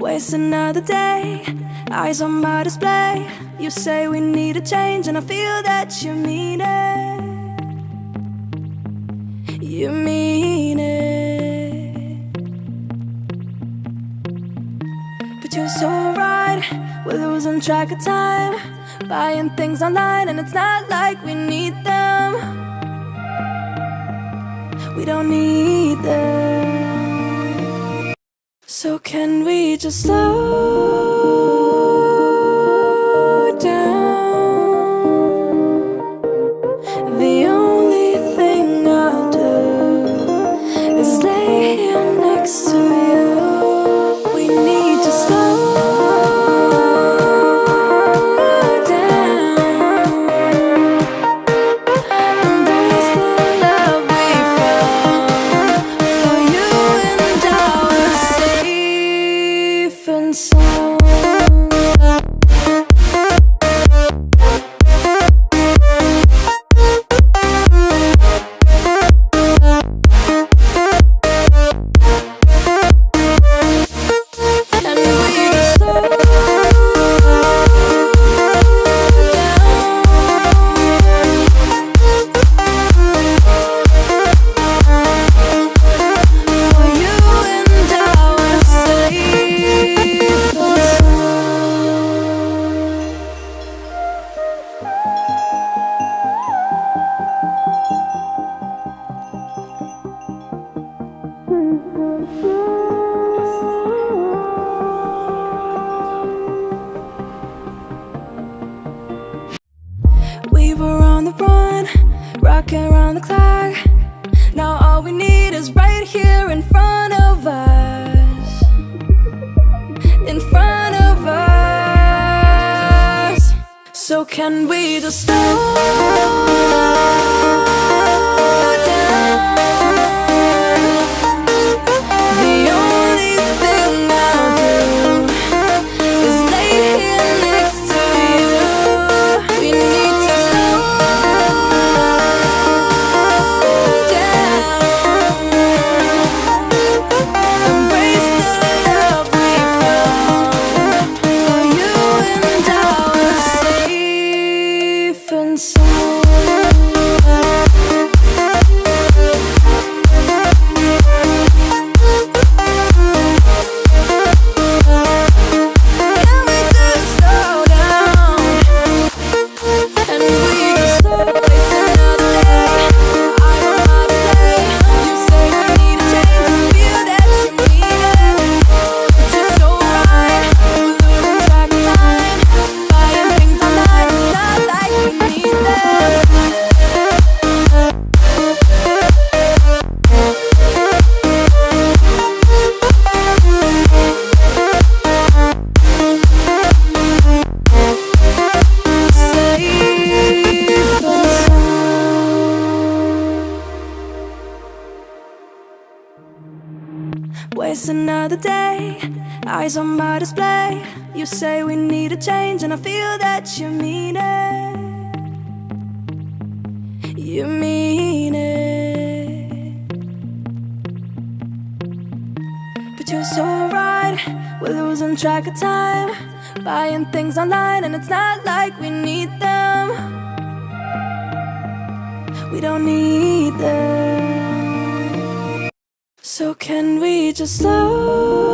Waste another day, eyes on my display. You say we need a change, and I feel that you mean it. You mean it. But you're so right, we're losing track of time, buying things online, and it's not like we need them. We don't need them. So can we just slow down? The only thing I'll do is lay here next to you. We need to slow down. Embrace the love we found. For you and I are safe and sound. We were on the run, rocking around the clock. Now all we need is right here in front of us. In front of us. So can we just slow down? The only thing I'll do is lay here next to you. We need to slow down. Embrace the love we found. For you and I are safe and sound. Can we just slow down? And we just slow. Waste another day, I don't know to say. You say we need a change, and feel that you mean it. But you're so right, we're losing track of time, buying things online, it's not like we need them. Waste another day, eyes on my display. You say we need a change, and I feel that you mean it. You mean it. But you're so right, we're losing track of time, buying things online, and it's not like we need them. We don't need them. So can we just slow